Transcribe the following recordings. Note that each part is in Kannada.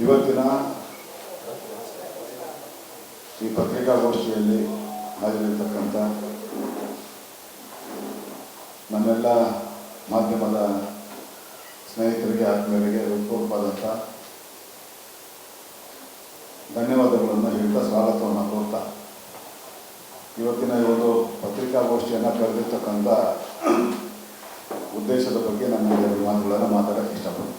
ಇವತ್ತಿನ ಈ ಪತ್ರಿಕಾಗೋಷ್ಠಿಯಲ್ಲಿ ಹಾಜರಿರ್ತಕ್ಕಂಥ ನನ್ನೆಲ್ಲ ಮಾಧ್ಯಮದ ಸ್ನೇಹಿತರಿಗೆ ಆತ್ಮೀಯರಿಗೆ ಹೃತ್ಪೂರ್ವಕವಾದಂಥ ಧನ್ಯವಾದಗಳನ್ನು ಹೇಳ್ತಾ ಸ್ವಾಗತವನ್ನು ಕೋರ್ತಾ ಇವತ್ತಿನ ಈ ಒಂದು ಪತ್ರಿಕಾಗೋಷ್ಠಿಯನ್ನು ಕರೆದಿರ್ತಕ್ಕಂಥ ಉದ್ದೇಶದ ಬಗ್ಗೆ ನಾನು ಎರಡು ಮಾತುಗಳನ್ನು ಮಾತಾಡೋಕ್ಕೆ ಇಷ್ಟಪಡ್ತೀನಿ.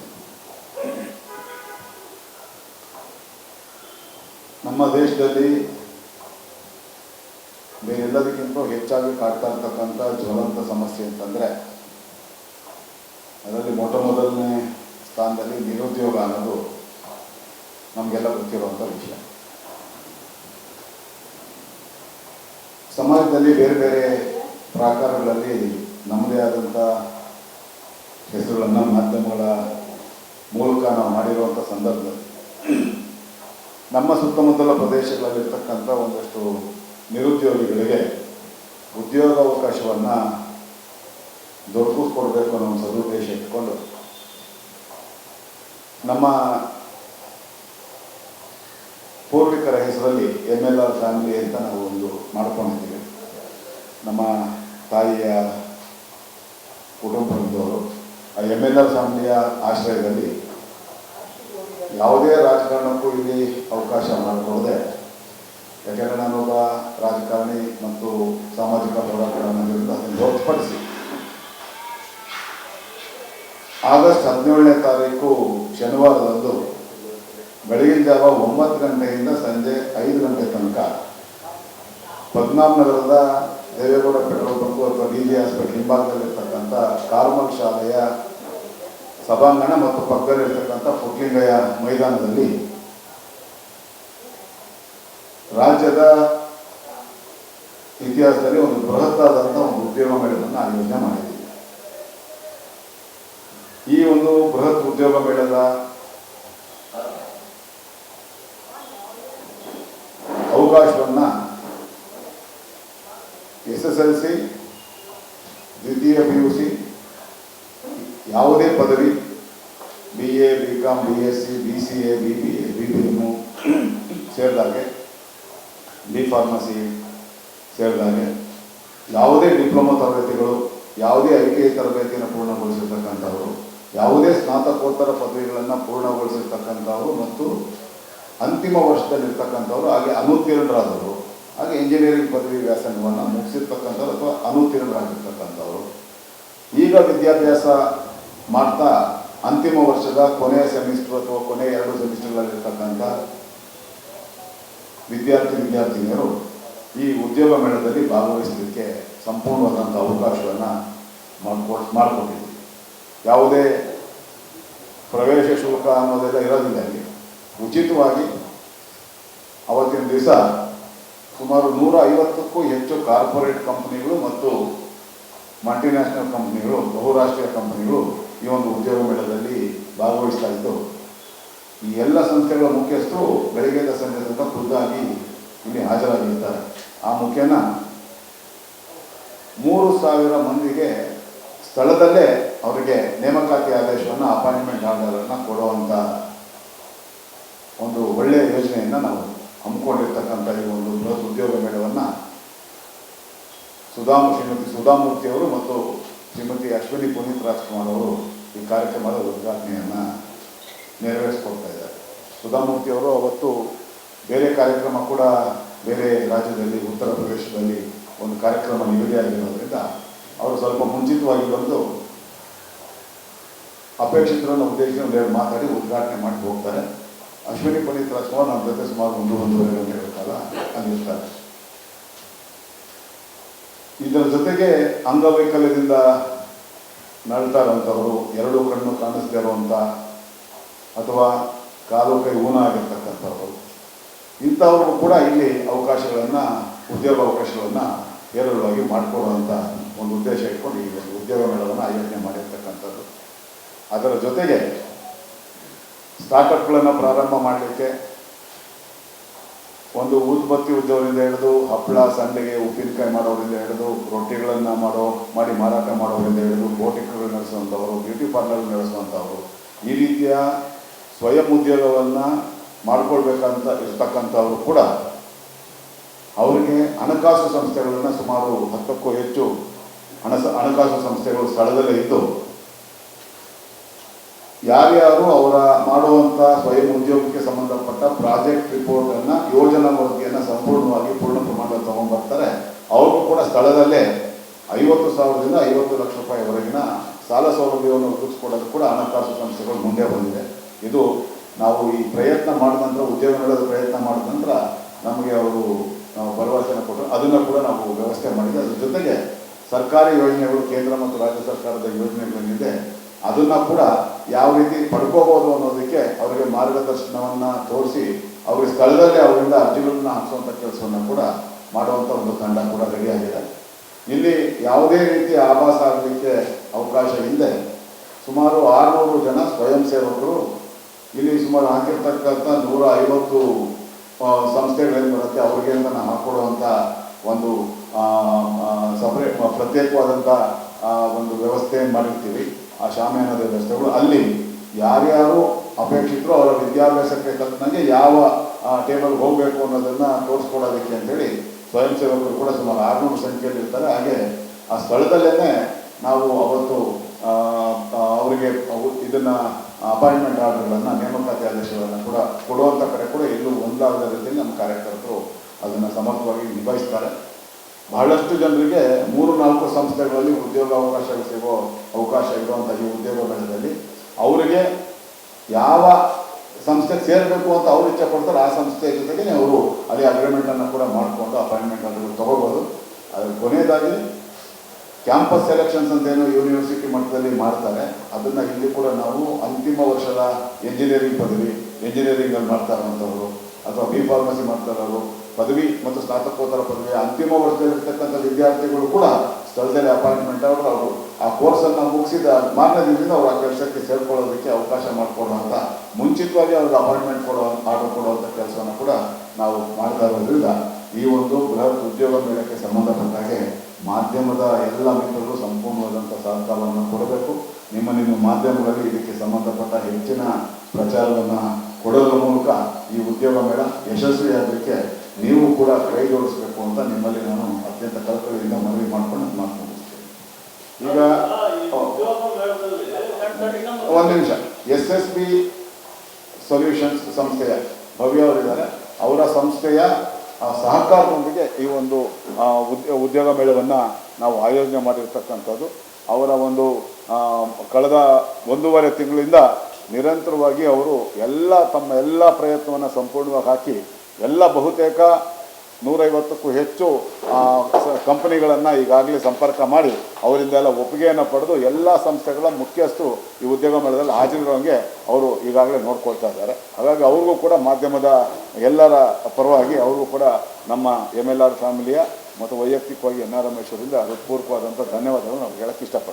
ನಮ್ಮ ದೇಶದಲ್ಲಿ ಬೇರೆಲ್ಲದಕ್ಕಿಂತ ಹೆಚ್ಚಾಗಿ ಕಾಡ್ತಾ ಇರ್ತಕ್ಕಂಥ ಜ್ವಲಂತ ಸಮಸ್ಯೆ ಅಂತಂದರೆ ಅದರಲ್ಲಿ ಮೊದಲನೇ ಸ್ಥಾನದಲ್ಲಿ ನಿರುದ್ಯೋಗ ಅನ್ನೋದು ನಮಗೆಲ್ಲ ಗೊತ್ತಿರುವಂಥ ವಿಷಯ. ಸಮಾಜದಲ್ಲಿ ಬೇರೆ ಬೇರೆ ಪ್ರಾಕಾರಗಳಲ್ಲಿ ನಮ್ಮದೇ ಆದಂಥ ಹೆಸರುಗಳನ್ನು ಮಾಧ್ಯಮಗಳ ಮೂಲಕ ನಾವು ಮಾಡಿರುವಂಥ ಸಂದರ್ಭದಲ್ಲಿ ನಮ್ಮ ಸುತ್ತಮುತ್ತಲ ಪ್ರದೇಶಗಳಲ್ಲಿರ್ತಕ್ಕಂಥ ಒಂದಷ್ಟು ನಿರುದ್ಯೋಗಿಗಳಿಗೆ ಉದ್ಯೋಗಾವಕಾಶವನ್ನು ದೊರಕಿಸ್ಕೊಡ್ಬೇಕು ಅನ್ನೋ ಒಂದು ಸದುದ್ದೇಶ ಇಟ್ಕೊಂಡು ನಮ್ಮ ಪೂರ್ವಿಕರ ಹೆಸರಲ್ಲಿ MLR ಫ್ಯಾಮಿಲಿ ಅಂತ ನಾವು ಒಂದು ಮಾಡ್ಕೊಂಡಿದ್ದೀವಿ. ನಮ್ಮ ತಾಯಿಯ ಕುಟುಂಬದವರು ಆ MLR ಫ್ಯಾಮಿಲಿಯ ಆಶ್ರಯದಲ್ಲಿ ಯಾವುದೇ ರಾಜಕಾರಣಕ್ಕೂ ಇಲ್ಲಿ ಅವಕಾಶ ಮಾಡಿಕೊಡದೆ, ಯಾಕೆಂದರೆ ನಾನೊಬ್ಬ ರಾಜಕಾರಣಿ ಮತ್ತು ಸಾಮಾಜಿಕ ಹೋರಾಟಗಾರನಾಗಿರೋದು ಅದನ್ನು ಹೊರತುಪಡಿಸಿ ಆಗಸ್ಟ್ 17ನೇ ತಾರೀಕು ಶನಿವಾರದಂದು ಬೆಳಗಿನ ಜಾವ 9 ಗಂಟೆಯಿಂದ ಸಂಜೆ 5 ಗಂಟೆ ತನಕ ಪದ್ಮನಾಭನಗರದ ದೇವೇಗೌಡ ಪೆಟ್ರೋಲ್ ಬಂಕು ಅಥವಾ DG ಹಾಸ್ಪಿಟಲ್ ಹಿಂಭಾಗದಲ್ಲಿರ್ತಕ್ಕಂಥ ಕಾರ್ಮಲ್ ಶಾಲೆಯ ಸಭಾಂಗಣ ಮತ್ತು ಪಕ್ಕದಲ್ಲಿರ್ತಕ್ಕಂಥ ಪುಟ್ಲಿಂಗಯ್ಯ ಮೈದಾನದಲ್ಲಿ ರಾಜ್ಯದ ಇತಿಹಾಸದಲ್ಲಿ ಒಂದು ಬೃಹತ್ತಾದಂಥ ಒಂದು ಉದ್ಯೋಗ ಮೇಳವನ್ನು ಆಯೋಜನೆ ಮಾಡಿದ್ದೀವಿ. ಈ ಒಂದು ಬೃಹತ್ ಉದ್ಯೋಗ ಮೇಳದ ಅವಕಾಶವನ್ನು SSLC, ದ್ವಿತೀಯ PUC, ಯಾವುದೇ ಪದವಿ BA, BCom, BSc, BCA, BBA, BBM ಸೇರಿದಾಗೆ, B.Pharmacy ಸೇರಿದಾಗೆ, ಯಾವುದೇ ಡಿಪ್ಲೊಮಾ ತರಬೇತಿಗಳು, ಯಾವುದೇ ITI ತರಬೇತಿಯನ್ನು ಪೂರ್ಣಗೊಳಿಸಿರ್ತಕ್ಕಂಥವರು, ಯಾವುದೇ ಸ್ನಾತಕೋತ್ತರ ಪದವಿಗಳನ್ನು ಪೂರ್ಣಗೊಳಿಸಿರ್ತಕ್ಕಂಥವರು ಮತ್ತು ಅಂತಿಮ ವರ್ಷದಲ್ಲಿರ್ತಕ್ಕಂಥವ್ರು, ಹಾಗೆ ಅನುತ್ತೀರ್ಣರಾದವರು, ಹಾಗೆ ಇಂಜಿನಿಯರಿಂಗ್ ಪದವಿ ವ್ಯಾಸಂಗವನ್ನು ಮುಗಿಸಿರ್ತಕ್ಕಂಥವ್ರು ಅಥವಾ ಅನುತ್ತೀರ್ಣರಾಗಿರ್ತಕ್ಕಂಥವ್ರು, ಈಗ ವಿದ್ಯಾಭ್ಯಾಸ ಮಾಡ್ತಾ ಅಂತಿಮ ವರ್ಷದ ಕೊನೆಯ ಸೆಮಿಸ್ಟರ್ ಅಥವಾ ಕೊನೆಯ 2 ಸೆಮಿಸ್ಟರ್ಗಳಲ್ಲಿರ್ತಕ್ಕಂಥ ವಿದ್ಯಾರ್ಥಿನಿಯರು ಈ ಉದ್ಯೋಗ ಮೇಳದಲ್ಲಿ ಭಾಗವಹಿಸಲಿಕ್ಕೆ ಸಂಪೂರ್ಣವಾದಂಥ ಅವಕಾಶವನ್ನು ಮಾಡಿಕೊಟ್ಟಿದ್ದೀವಿ. ಯಾವುದೇ ಪ್ರವೇಶ ಶುಲ್ಕ ಅನ್ನೋದೆಲ್ಲ ಇರೋದಿಲ್ಲ. ಅಲ್ಲಿ ಉಚಿತವಾಗಿ ಅವತ್ತಿನ ದಿವಸ ಸುಮಾರು 150ಕ್ಕೂ ಹೆಚ್ಚು ಕಾರ್ಪೊರೇಟ್ ಕಂಪನಿಗಳು ಮತ್ತು ಮಲ್ಟಿನ್ಯಾಷನಲ್ ಕಂಪನಿಗಳು, ಬಹುರಾಷ್ಟ್ರೀಯ ಕಂಪನಿಗಳು ಈ ಒಂದು ಉದ್ಯೋಗ ಮೇಳದಲ್ಲಿ ಭಾಗವಹಿಸ್ತಾ ಇದ್ದು, ಈ ಎಲ್ಲ ಸಂಸ್ಥೆಗಳ ಮುಖ್ಯಸ್ಥರು ಬೆಳಗ್ಗೆದ ಸಂಜೆ ತನಕ ಖುದ್ದಾಗಿ ಇಲ್ಲಿ ಹಾಜರಾಗಿರ್ತಾರೆ. ಆ ಮುಖೇನ 3,000 ಮಂದಿಗೆ ಸ್ಥಳದಲ್ಲೇ ಅವರಿಗೆ ನೇಮಕಾತಿ ಆದೇಶವನ್ನು, ಅಪಾಯಿಂಟ್ಮೆಂಟ್ ಆರ್ಡರನ್ನು ಕೊಡುವಂಥ ಒಂದು ಒಳ್ಳೆಯ ಯೋಜನೆಯನ್ನು ನಾವು ಹಮ್ಮಿಕೊಂಡಿರ್ತಕ್ಕಂಥ ಈ ಒಂದು ಬೃಹತ್ ಉದ್ಯೋಗ ಮೇಳವನ್ನು ಶ್ರೀಮತಿ ಸುಧಾಮೂರ್ತಿಯವರು ಮತ್ತು ಶ್ರೀಮತಿ ಅಶ್ವಿನಿ ಪುನೀತ್ ರಾಜ್ಕುಮಾರ್ ಅವರು ಈ ಕಾರ್ಯಕ್ರಮದ ಉದ್ಘಾಟನೆಯನ್ನು ನೆರವೇರಿಸ್ಕೊಡ್ತಾ ಇದ್ದಾರೆ. ಸುಧಾಮೂರ್ತಿಯವರು ಅವತ್ತು ಬೇರೆ ಕಾರ್ಯಕ್ರಮ ಕೂಡ ಬೇರೆ ರಾಜ್ಯದಲ್ಲಿ, ಉತ್ತರ ಪ್ರದೇಶದಲ್ಲಿ ಒಂದು ಕಾರ್ಯಕ್ರಮ ನಿಗದಿಯಾಗಿರೋದ್ರಿಂದ ಅವರು ಸ್ವಲ್ಪ ಮುಂಚಿತವಾಗಿ ಬಂದು ಅಪೇಕ್ಷಿತರನ್ನು ಉದ್ದೇಶಿಸಿ ಮಾತಾಡಿ ಉದ್ಘಾಟನೆ ಮಾಡಿ ಹೋಗ್ತಾರೆ. ಅಶ್ವಿನಿ ಪುನೀತ್ ರಾಜ್ಕುಮಾರ್ ನಮ್ಮ ಜೊತೆ ಸುಮಾರು 1-1.5 ಗಂಟೆಗಳ ಕಾಲ ಅಲ್ಲಿರ್ತಾರೆ. ಇದರ ಜೊತೆಗೆ ಅಂಗವೈಕಲ್ಯದಿಂದ ನಳ್ತಾ ಇರುವಂಥವರು, 2 ಕಣ್ಣು ಕಾಣಿಸದೇ ಇರುವಂಥ ಅಥವಾ ಕಾಲು ಕೈ ಊನ ಆಗಿರ್ತಕ್ಕಂಥವರು, ಇಂಥವ್ರಿಗೂ ಕೂಡ ಇಲ್ಲಿ ಉದ್ಯೋಗ ಅವಕಾಶಗಳನ್ನು ಹೇರಳವಾಗಿ ಮಾಡಿಕೊಡುವಂಥ ಒಂದು ಉದ್ದೇಶ ಇಟ್ಕೊಂಡು ಈ ಒಂದು ಉದ್ಯೋಗ ಮೇಳವನ್ನು ಆಯೋಜನೆ ಮಾಡಿರ್ತಕ್ಕಂಥದ್ದು. ಅದರ ಜೊತೆಗೆ ಸ್ಟಾರ್ಟಪ್ಗಳನ್ನು ಪ್ರಾರಂಭ ಮಾಡಲಿಕ್ಕೆ ಒಂದು ಊದುಬತ್ತಿ ಉದ್ಯೋಗದಿಂದ ಹಿಡಿದು ಹಪ್ಪಳ, ಸಂಡಿಗೆ, ಉಪ್ಪಿನಕಾಯಿ ಮಾಡೋರಿಂದ ಹಿಡಿದು ರೊಟ್ಟಿಗಳನ್ನು ಮಾಡಿ ಮಾರಾಟ ಮಾಡೋರಿಂದ ಹಿಡಿದು ಬೋಟಿಕ್ಗಳು ನಡೆಸುವಂಥವರು, ಬ್ಯೂಟಿ ಪಾರ್ಲರ್ ನಡೆಸುವಂಥವರು, ಈ ರೀತಿಯ ಸ್ವಯಂ ಉದ್ಯೋಗವನ್ನು ಮಾಡ್ಕೊಳ್ಬೇಕಂತ ಇರ್ತಕ್ಕಂಥವರು ಕೂಡ ಅವರಿಗೆ ಹಣಕಾಸು ಸಂಸ್ಥೆಗಳನ್ನು ಸುಮಾರು 10ಕ್ಕೂ ಹೆಚ್ಚು ಹಣಕಾಸು ಸಂಸ್ಥೆಗಳು ಸ್ಥಳದಲ್ಲೇ ಇದ್ದು ಯಾರ್ಯಾರು ಅವರ ಮಾಡುವಂಥ ಸ್ವಯಂ ಉದ್ಯೋಗಕ್ಕೆ ಸಂಬಂಧಪಟ್ಟ ಪ್ರಾಜೆಕ್ಟ್ ರಿಪೋರ್ಟನ್ನು ಯೋಜನಾ ವರದಿಯನ್ನು ಸಂಪೂರ್ಣವಾಗಿ ಪೂರ್ಣ ಪ್ರಮಾಣದಲ್ಲಿ ತಗೊಂಡ್ಬರ್ತಾರೆ. ಅವ್ರಿಗೂ ಕೂಡ ಸ್ಥಳದಲ್ಲೇ 50,000ದಿಂದ 50 ಲಕ್ಷ ರೂಪಾಯಿವರೆಗಿನ ಸಾಲ ಸೌಲಭ್ಯವನ್ನು ಒದಗಿಸ್ಕೊಡೋದು ಕೂಡ ಹಣಕಾಸು ಸಂಸ್ಥೆಗಳು ಮುಂದೆ ಬಂದಿದೆ. ಇದು ನಾವು ಈ ಪ್ರಯತ್ನ ಮಾಡಿದ ನಂತರ, ಉದ್ಯೋಗ ನೀಡೋದು ಪ್ರಯತ್ನ ಮಾಡಿದ ನಂತರ ನಮಗೆ ಅವರು ಭರವಸೆಯನ್ನು ಕೊಟ್ಟರು. ಅದನ್ನು ಕೂಡ ನಾವು ವ್ಯವಸ್ಥೆ ಮಾಡಿದೆ. ಅದ್ರ ಜೊತೆಗೆ ಸರ್ಕಾರಿ ಯೋಜನೆಗಳು, ಕೇಂದ್ರ ಮತ್ತು ರಾಜ್ಯ ಸರ್ಕಾರದ ಯೋಜನೆಗಳೇನಿದೆ ಅದನ್ನು ಕೂಡ ಯಾವ ರೀತಿ ಪಡ್ಕೋಬೋದು ಅನ್ನೋದಕ್ಕೆ ಅವರಿಗೆ ಮಾರ್ಗದರ್ಶನವನ್ನು ತೋರಿಸಿ ಅವರಿಗೆ ಸ್ಥಳದಲ್ಲೇ ಅವರಿಂದ ಅರ್ಜಿಗಳನ್ನ ಹಾಕಿಸುವಂಥ ಕೆಲಸವನ್ನು ಕೂಡ ಮಾಡುವಂಥ ಒಂದು ತಂಡ ಕೂಡ ರೆಡಿಯಾಗಿದೆ. ಇಲ್ಲಿ ಯಾವುದೇ ರೀತಿಯ ಆಭಾಸ ಆಗಲಿಕ್ಕೆ ಅವಕಾಶ ಇಲ್ಲದೆ ಸುಮಾರು 600 ಜನ ಸ್ವಯಂ ಸೇವಕರು ಇಲ್ಲಿ ಸುಮಾರು ಹಾಕಿರ್ತಕ್ಕಂಥ 150 ಸಂಸ್ಥೆಗಳೇನು ಬರುತ್ತೆ ಅವರಿಗೆ ನಾವು ಹಾಕ್ಕೊಡುವಂಥ ಒಂದು ಪ್ರತ್ಯೇಕವಾದಂಥ ಒಂದು ವ್ಯವಸ್ಥೆಯನ್ನು ಮಾಡಿರ್ತೀವಿ. ಆ ಶಾಮಿಯಾನದ ವ್ಯವಸ್ಥೆಗಳು ಅಲ್ಲಿ ಯಾರ್ಯಾರು ಅಪೇಕ್ಷಿತರು ಅವರ ವಿದ್ಯಾಭ್ಯಾಸಕ್ಕೆ ತಕ್ಕಂಗೆ ಯಾವ ಟೇಬಲ್ಗೆ ಹೋಗಬೇಕು ಅನ್ನೋದನ್ನು ತೋರಿಸ್ಕೊಡೋದಕ್ಕೆ ಅಂತೇಳಿ ಸ್ವಯಂ ಸೇವಕರು ಕೂಡ ಸುಮಾರು 600 ಸಂಖ್ಯೆಯಲ್ಲಿ ಇರ್ತಾರೆ. ಹಾಗೆ ಆ ಸ್ಥಳದಲ್ಲೇ ನಾವು ಅವತ್ತು ಅವರಿಗೆ ಇದನ್ನು ಅಪಾಯಿಂಟ್ಮೆಂಟ್ ಆರ್ಡರ್ಗಳನ್ನು, ನೇಮಕಾತಿ ಆದೇಶಗಳನ್ನು ಕೂಡ ಕೊಡುವಂಥ ಕಡೆ ಕೂಡ ಎಲ್ಲೂ ಒಂದಾಗದ ರೀತಿಯಲ್ಲಿ ನಮ್ಮ ಕಾರ್ಯಕರ್ತರು ಅದನ್ನು ಸಮರ್ಥವಾಗಿ ನಿಭಾಯಿಸ್ತಾರೆ. ಬಹಳಷ್ಟು ಜನರಿಗೆ 3-4 ಸಂಸ್ಥೆಗಳಲ್ಲಿ ಉದ್ಯೋಗಾವಕಾಶಗಳು ಸಿಗೋ ಅವಕಾಶ ಇರುವಂಥ ಈ ಉದ್ಯೋಗ ಮೇಳದಲ್ಲಿ ಅವರಿಗೆ ಯಾವ ಸಂಸ್ಥೆಗೆ ಸೇರಬೇಕು ಅಂತ ಅವ್ರು ಇಚ್ಛೆ ಪಡ್ತಾರೆ ಆ ಸಂಸ್ಥೆಯ ಜೊತೆಗೆ ಅವರು ಅಲ್ಲಿ ಅಗ್ರಿಮೆಂಟನ್ನು ಕೂಡ ಮಾಡಿಕೊಂಡು ಅಪಾಯಿಂಟ್ಮೆಂಟ್ ಆರ್ಡರ್ ತೊಗೋಬೋದು. ಅದ್ರ ಕೊನೆಯದಾಗಿ ಕ್ಯಾಂಪಸ್ ಸೆಲೆಕ್ಷನ್ಸ್ ಅಂತೇನು ಯೂನಿವರ್ಸಿಟಿ ಮಟ್ಟದಲ್ಲಿ ಮಾಡ್ತಾರೆ, ಅದನ್ನು ಇಲ್ಲಿ ಕೂಡ ನಾವು ಅಂತಿಮ ವರ್ಷದ ಎಂಜಿನಿಯರಿಂಗ್ ಪದವಿ, ಎಂಜಿನಿಯರಿಂಗಲ್ಲಿ ಮಾಡ್ತಾ ಇರುವಂಥವ್ರು ಅಥವಾ ಬಿ ಫಾರ್ಮಸಿ ಮಾಡ್ತಾ ಇರೋರು, ಪದವಿ ಮತ್ತು ಸ್ನಾತಕೋತ್ತರ ಪದವಿ ಅಂತಿಮ ವರ್ಷದಲ್ಲಿರ್ತಕ್ಕಂಥ ವಿದ್ಯಾರ್ಥಿಗಳು ಕೂಡ ಸ್ಥಳದಲ್ಲಿ ಅಪಾಯಿಂಟ್ಮೆಂಟ್ ಅವರು ಆ ಕೋರ್ಸನ್ನು ಮುಗಿಸಿದ ಮಾರನೇ ದಿನದಿಂದ ಅವರು ಆ ಕೆಲಸಕ್ಕೆ ಸೇರ್ಕೊಳ್ಳೋದಕ್ಕೆ ಅವಕಾಶ ಮಾಡಿಕೊಡುವಂಥ, ಮುಂಚಿತವಾಗಿ ಅವ್ರಿಗೆ ಅಪಾಯಿಂಟ್ಮೆಂಟ್ ಆರ್ಡರ್ ಕೊಡುವಂಥ ಕೆಲಸವನ್ನು ಕೂಡ ನಾವು ಮಾಡ್ತಾ ಇರೋದ್ರಿಂದ ಈ ಒಂದು ಬೃಹತ್ ಉದ್ಯೋಗ ಮೇಳಕ್ಕೆ ಸಂಬಂಧಪಟ್ಟಾಗೆ ಮಾಧ್ಯಮದ ಎಲ್ಲ ಮಿತ್ರರು ಸಂಪೂರ್ಣವಾದಂಥ ಸಹಕಾರವನ್ನು ಕೊಡಬೇಕು. ನಿಮ್ಮ ಮಾಧ್ಯಮಗಳಲ್ಲಿ ಇದಕ್ಕೆ ಸಂಬಂಧಪಟ್ಟ ಹೆಚ್ಚಿನ ಪ್ರಚಾರವನ್ನು ಕೊಡೋದ್ರ ಮೂಲಕ ಈ ಉದ್ಯೋಗ ಮೇಳ ಯಶಸ್ವಿಯಾಗಲಿಕ್ಕೆ ನೀವು ಕೂಡ ಕೈ ಜೋಡಿಸಬೇಕು ಅಂತ ನಿಮ್ಮಲ್ಲಿ ನಾನು ಅತ್ಯಂತ ಕಳಕಳಿಯಿಂದ ಮನವಿ ಮಾಡ್ಕೊಂಡು ಮಾತನಾಡಿಸ್ತೇನೆ. ಈಗ ಒಂದು ನಿಮಿಷ, SSB ಸೊಲ್ಯೂಷನ್ಸ್ ಸಂಸ್ಥೆಯ ಭವ್ಯ ಅವರಿದ್ದಾರೆ, ಅವರ ಸಂಸ್ಥೆಯ ಸಹಕಾರದೊಂದಿಗೆ ಈ ಒಂದು ಉದ್ಯೋಗ ಮೇಳವನ್ನು ನಾವು ಆಯೋಜನೆ ಮಾಡಿರ್ತಕ್ಕಂಥದ್ದು. ಅವರ ಒಂದು ಕಳೆದ 1.5 ತಿಂಗಳಿಂದ ನಿರಂತರವಾಗಿ ಅವರು ತಮ್ಮ ಎಲ್ಲ ಪ್ರಯತ್ನವನ್ನು ಸಂಪೂರ್ಣವಾಗಿ ಹಾಕಿ ಬಹುತೇಕ 150ಕ್ಕೂ ಹೆಚ್ಚು ಕಂಪನಿಗಳನ್ನು ಈಗಾಗಲೇ ಸಂಪರ್ಕ ಮಾಡಿ ಅವರಿಂದೆಲ್ಲ ಒಪ್ಪಿಗೆಯನ್ನು ಪಡೆದು ಎಲ್ಲ ಸಂಸ್ಥೆಗಳ ಮುಖ್ಯಸ್ಥರು ಈ ಉದ್ಯೋಗ ಮೇಳದಲ್ಲಿ ಹಾಜರಿರುವಂಗೆ ಅವರು ಈಗಾಗಲೇ ನೋಡ್ಕೊಳ್ತಾ ಇದ್ದಾರೆ. ಹಾಗಾಗಿ ಅವ್ರಿಗೂ ಕೂಡ ಮಾಧ್ಯಮದ ಎಲ್ಲರ ಪರವಾಗಿ ಅವ್ರಿಗೂ ಕೂಡ ನಮ್ಮ MLR ಫ್ಯಾಮಿಲಿಯ ಮತ್ತು ವೈಯಕ್ತಿಕವಾಗಿ NR ರಮೇಶ್ವರಿಂದ ಹೃತ್ಪೂರ್ವಕವಾದಂಥ ಧನ್ಯವಾದಗಳು ನಾವು ಹೇಳಕ್ಕೆ ಇಷ್ಟಪಡ್ತೀವಿ.